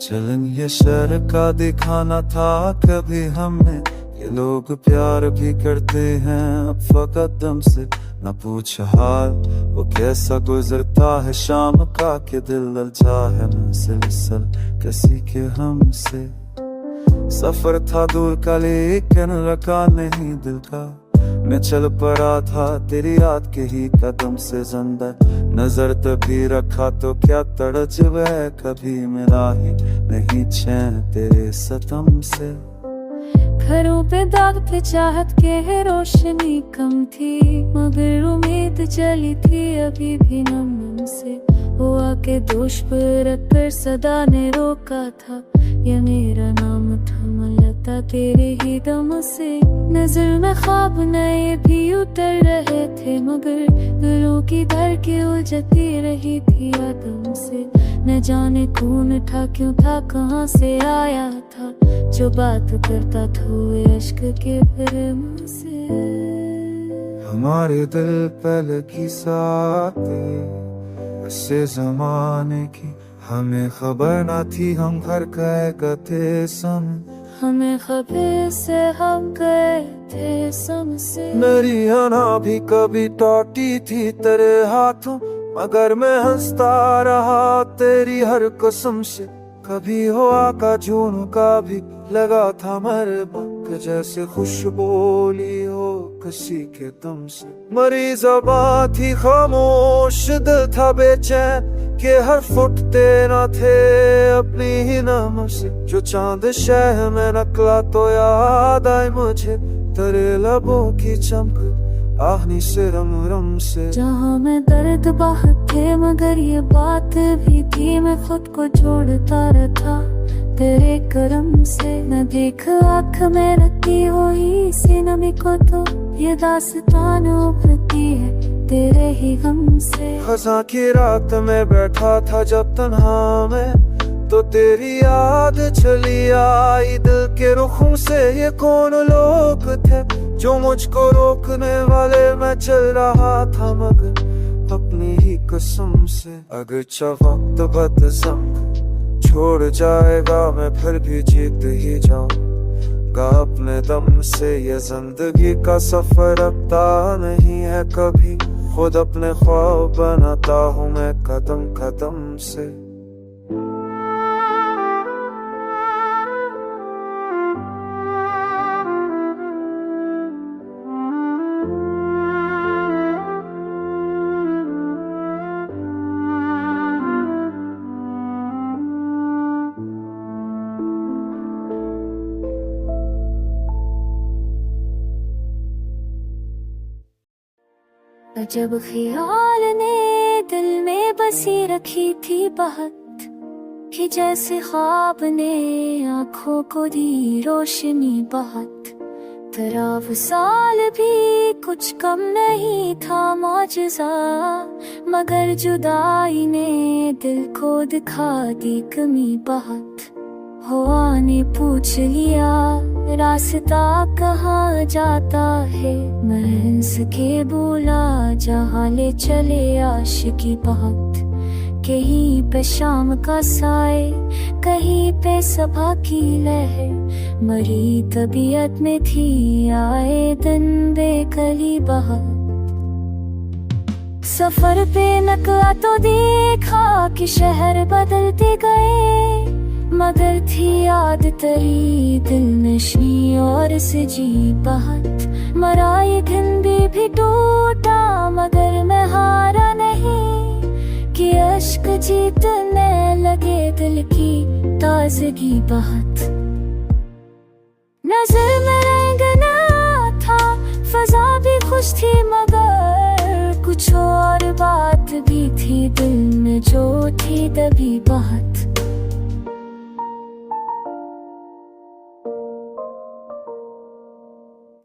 चलन ये शहर का दिखाना था कभी हमें, ये लोग प्यार भी करते हैं अब फकत दम से। न पूछ हाल वो कैसा गुजरता है शाम का, के दिल ललचा है मुसलसल किसी के हमसे। सफर था दूर का लेकिन रखा नहीं दिल का, मैं चल पड़ा था तेरी याद के ही कदम से जिंदा। नजर तभी रखा तो क्या तड़ज वह, कभी मिला ही नहीं चैन तेरे सतम से। घरों पे दाग थे चाहत के रोशनी कम थी, मगर उम्मीद चली थी अभी भी नम नम से। वो आके दोष पर रख कर सदा ने रोका था, ये मेरा नाम था मलता तेरे ही दम से। नजर में ख्वाब नए भी उतर रहे थे, मगर दिलों की धड़कें उलझती रही थी आदम से। न जाने कौन था क्यों था कहाँ से आया था, जो बात करता था वो अश्क के प्रेम से। हमारे दिल पहले की साथे उससे जमाने की, हमें खबर न थी हम घर गए थे सम। हमें खबर से हम गए थे सम से। मेरी अना भी कभी टूटी थी तेरे हाथों, मगर मैं हंसता रहा तेरी हर कसम से। कभी हुआ का झुमका भी लगा था मेरे पंख, जैसे खुशबोली हो किसी के तुम से। मरी ज़बां थी खामोश दिल था बेचैन, के हर फुटते न थे अपनी ही नाम से। जो चांद शह में निकला तो याद आए मुझे तेरे लबों की चमक आहनी से रम रम से। जहाँ मैं दर्द बाहर थे मगर ये बात भी थी, मैं खुद को छोड़ता रहा तेरे करम से। न देख आँख में रखी हुई सी नमी को, तो ये दास्तान उभरती है तेरे ही गम से। खज़ां की रात में बैठा था जब तन्हा मैं, तो तेरी याद चली आई दिल के रुखों से। ये कौन लोग थे जो मुझको रोकने वाले, मैं चल रहा था मगर अपनी ही कसम से। अगर वक्त बदज़म छोड़ जाएगा मैं फिर भी जीत ही जाऊंगा अपने दम से। ये जिंदगी का सफर रखता नहीं है कभी, खुद अपने ख्वाब बनाता हूँ मैं कदम कदम से। अजब ख्याल ने दिल में बसी रखी थी बात, कि जैसे ख्वाब ने आँखों को दी रोशनी बात। तेरा साल भी कुछ कम नहीं था मौजज़ा, मगर जुदाई ने दिल को दिखा दी कमी बात। हवा ने पूछ लिया रास्ता कहाँ जाता है, मैं हंस के बोला जहाँ ले चले आशिकी बात। कहीं पे शाम का साए, कहीं पे सभा की लहर, मरी तबीयत में थी आए दिन बेकली बात। सफर पे नकला तो देखा कि शहर बदलते गए, मगर थी याद तेरी दिल नशी और सजी बात। मरा ये दिन भी टूटा मगर मैं हारा नहीं, कि अश्क जीतने लगे दिल की ताजगी बात। नजर में रंग ना था, फजा भी खुश थी, मगर कुछ और बात भी थी दिल में जो थी दबी बात।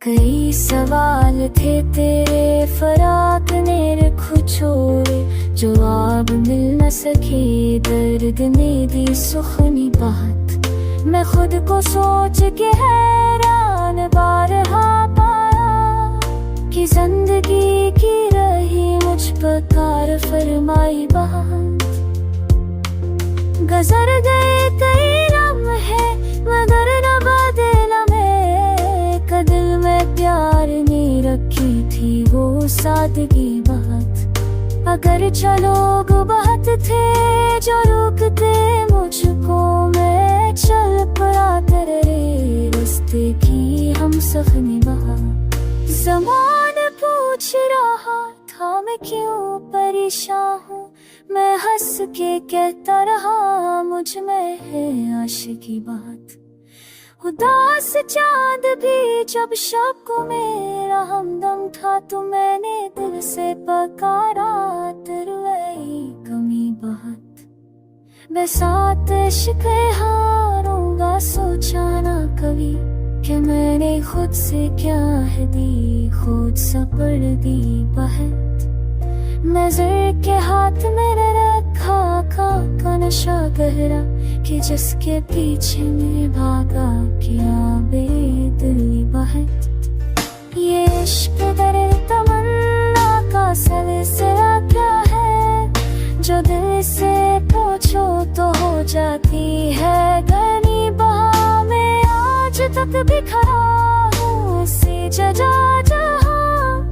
कई सवाल थे तेरे फराक ने रखो छोड़े, जवाब मिल न सके दर्द ने दी सुखनी बात। मैं खुद को सोच के हैरान बारहा पाया, कि जिंदगी की रही मुझ पर कार फरमाई बात। गुजर गए कई लम्हे मगर न बदला में, दिल में प्यार ने रखी थी वो सादगी बहुत। अगर लोग बहुत थे जो रुकते मुझको, मैं चल पड़ा तेरे रास्ते की हम सफर निभा। ज़माना पूछ रहा था मैं क्यों परेशान हूँ, मैं हंस के कहता रहा मुझ में है आशिकी बात। उदास चांद भी जब शब को मेरा हमदम था, तो मैंने दिल से पकारा तेरी कमी बहुत। मैं साथ इश्क हारूंगा सोचा ना कभी, कि मैंने खुद से क्या है दी खुद सपड़ दी बहुत। नजर के हाथ मैंने रखा का नशा गहरा, कि जिसके पीछे मैं भागा किया बेदिली बहुत। ये इश्क दर्द तमन्ना का सिलसिला क्या है, जो दिल से पूछो तो हो जाती है घनी बहा। मैं आज तक भी खड़ा हूँ उसी जगह जहाँ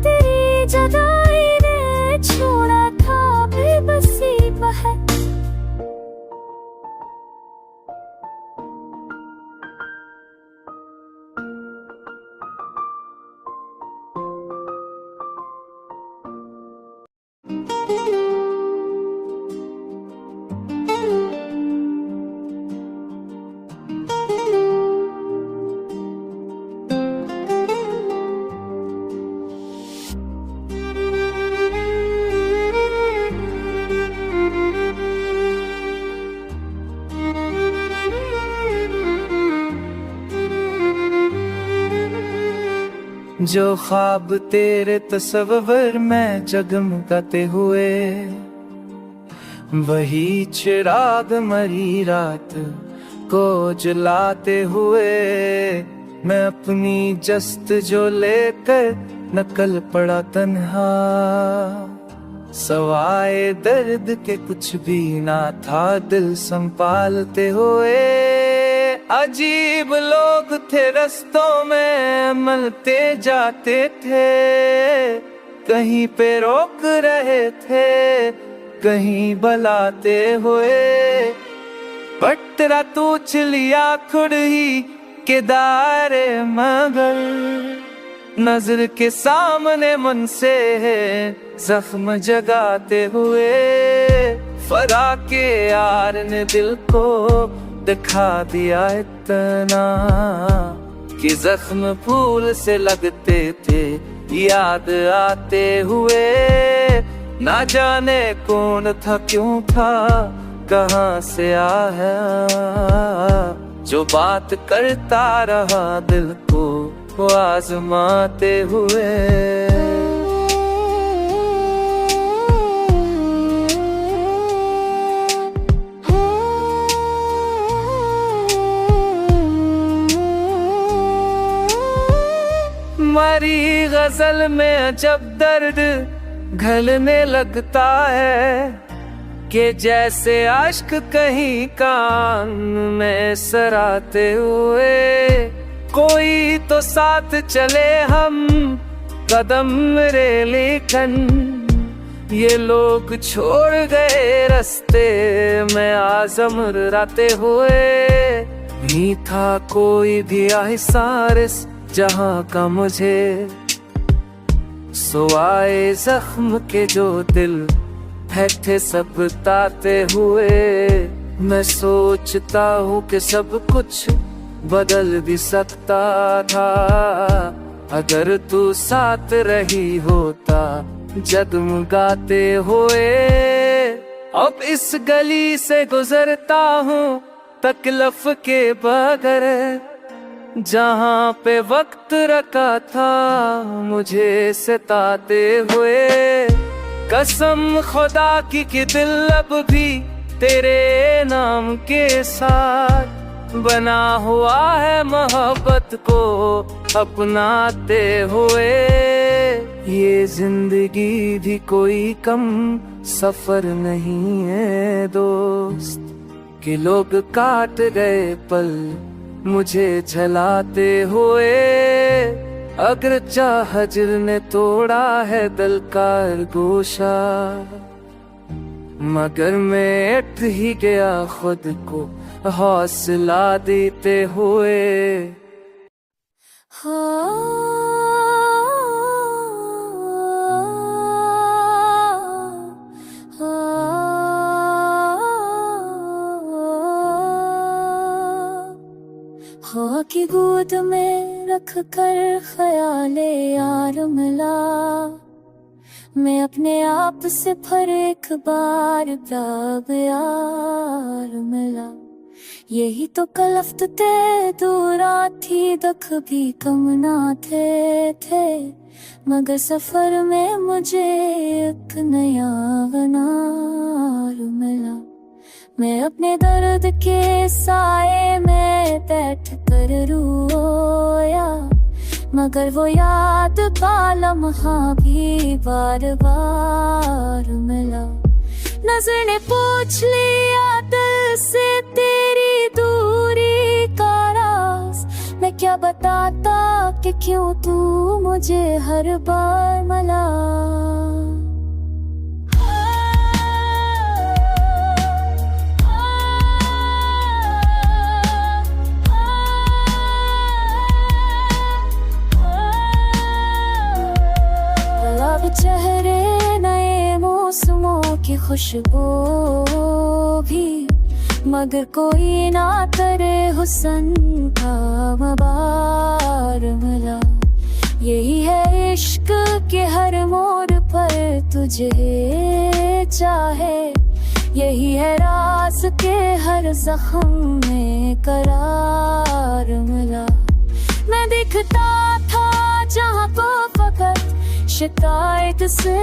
तेरी जुदाई ने छोड़ा था बेबसी बहक। जो ख्वाब तेरे तस्वर में जगमगाते हुए, वही चिराग मरी रात को जलाते हुए। मैं अपनी जस्त जो लेकर नकल पड़ा तन्हा, सवाए दर्द के कुछ भी ना था दिल संभालते हुए। अजीब लोग थे रस्तों में मिलते जाते थे, कहीं पे रोक रहे थे कहीं बुलाते हुए। पटरा तू चलिया खुद ही के दारे मगर, नजर के सामने मन से जख्म जगाते हुए। फरा के यार ने दिल को दिखा दिया इतना, कि जख्म फूल से लगते थे याद आते हुए। ना जाने कौन था क्यों था कहाँ से आया, जो बात करता रहा दिल को आजमाते हुए। हमारी गजल में जब दर्द घलने लगता है, कि जैसे अश्क कहीं कान में सराते हुए। कोई तो साथ चले हम कदम मेरे लेकिन, ये लोग छोड़ गए रास्ते में आजम राते हुए। नहीं था कोई भी एहसास जहाँ का मुझे, सुवाए जख्म के जो दिल थे सब ताते हुए। मैं सोचता हूँ कि सब कुछ बदल भी सकता था, अगर तू साथ रही होता जगमगाते हुए। अब इस गली से गुजरता हूँ तकलीफ के बगैर, जहाँ पे वक्त रखा था मुझे सताते हुए। कसम खुदा की कि दिल अब भी तेरे नाम के साथ बना हुआ है मोहब्बत को अपनाते हुए। ये जिंदगी भी कोई कम सफर नहीं है दोस्त, कि लोग काट गए पल मुझे झलाते हुए। अगर चाह हजर ने तोड़ा है दिल का गोशा, मगर मैं अट ही गया खुद को हौसला देते हुए। हाँ की गोद में रख कर ख्याले यार मिला, मैं अपने आप से फिर एक बार प्यार यार मिला। यही तो कलफ्त थे दूरा थी दुख भी कम ना थे, मगर सफर में मुझे एक नया नार मिला। मैं अपने दर्द के साए में बैठ कर रोया, मगर वो याद का लम्हा भी बार बार मिला। नजर ने पूछ लिया दिल से तेरी दूरी का राज, मैं क्या बताता कि क्यों तू मुझे हर बार मिला। चेहरे नए मौसमों की खुशबू भी, मगर कोई ना तेरे हुस्न का मबार मिला। यही है इश्क के हर मोड़ पर तुझे चाहे, यही है राज के हर जख्म में करार मिला। मैं दिखता था जहाँ को फकत शिकायत से,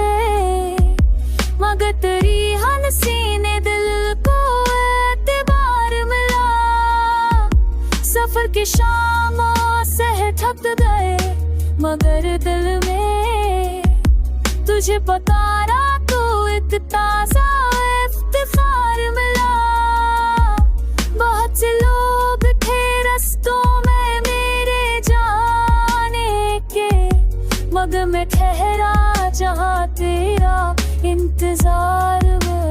मगर तेरी हंसी ने दिल को एतबार मिला। सफर की शामों से थक गए मगर दिल में तुझे पुकारा तो एक ताजा इफ्तिखार मिला। बहुत से लोग थे रस्तों में मेरे जाने के, मगर मैं ठहरा जहाँ तेरा इंतजार हुआ।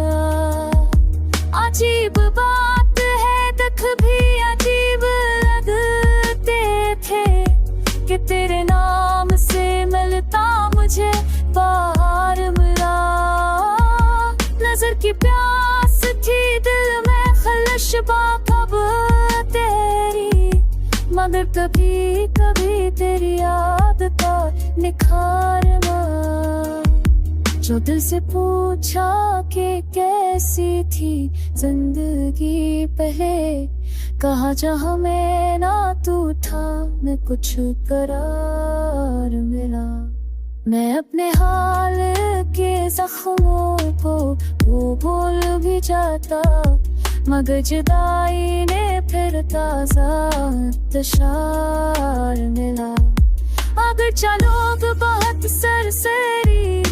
अजीब बात है दुख भी अजीब लगते थे, कि तेरे नाम से मिलता मुझे बाहर मिला। नजर की प्यास थी दिल में खलश बाकब तेरी, मगर कभी कभी तेरी याद का निखार ना। जो दिल से पूछा कि कैसी थी जिंदगी पहले, कहा जहाँ मैं ना तू था मैं कुछ करार मिला। मैं अपने हाल के जख्मों को वो भूल भी जाता, मगर जुदाई ने फिर ताजा इंतशार मिला। अगर लोग बहुत सरसरी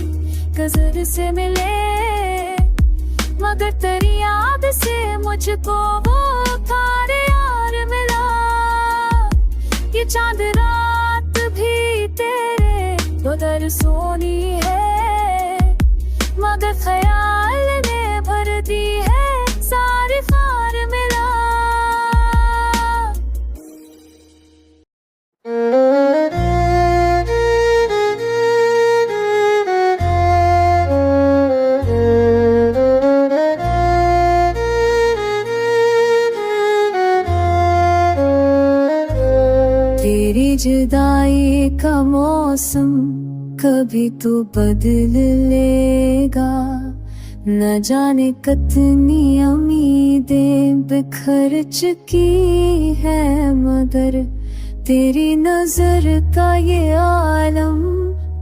गजर से मिले, मगर तेरी याद से मुझको वो खार यार मिला। ये चांद रात भी तेरे उधर सोनी है, मगर ख्याल ने भर दी है सारी खार मिला। तेरी जुदाई का मौसम कभी तो बदल लेगा, न जाने कितनी उम्मीदें बिखर चुकी है, मगर तेरी नजर का ये आलम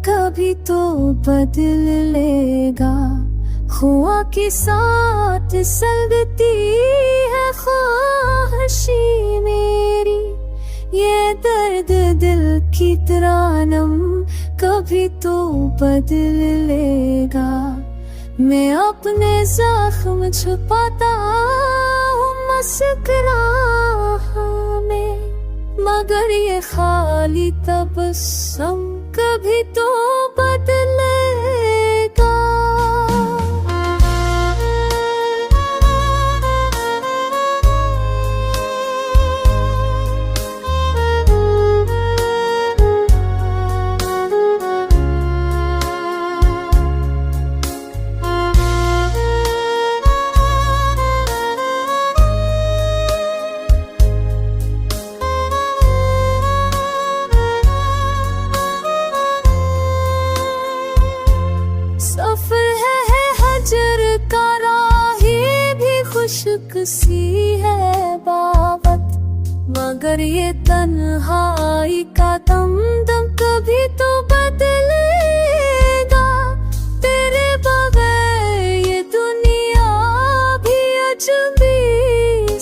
कभी तो बदल लेगा। ख्वाह के साथ सलगती है ख्वाहिशी मेरी, ये दर्द दिल की तरानम कभी तो बदल लेगा। मैं अपने जख्म छुपाता हूँ वाली तबस्सुम कभी तो बदलेगा। सफर है हजर का राही भी खुश्क सी है बावत, मगर ये तन्हाई का दम दम कभी तो बदलेगा। तेरे बगैर ये दुनिया भी अजनबी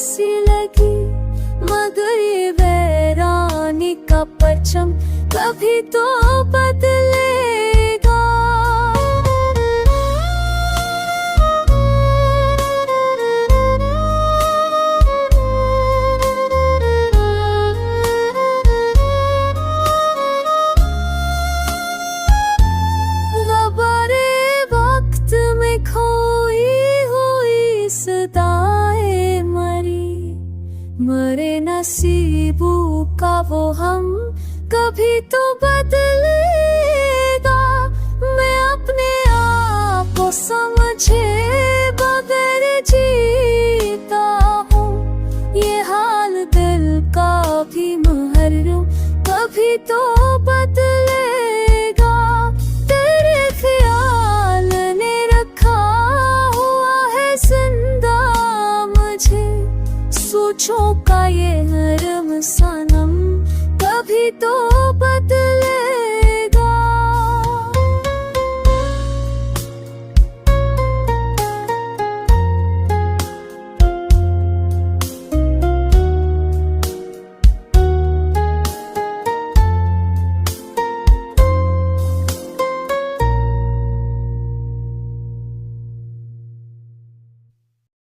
सी लगी, मगर ये वैरानी का परचम कभी तो बदलेगा। खोई हुई सदाएं मरे नसीबू का वो हम कभी तो बदलेगा। मैं अपने आप को समझे बगैर जीता हूँ, ये हाल दिल का भी मुहर्रम कभी तो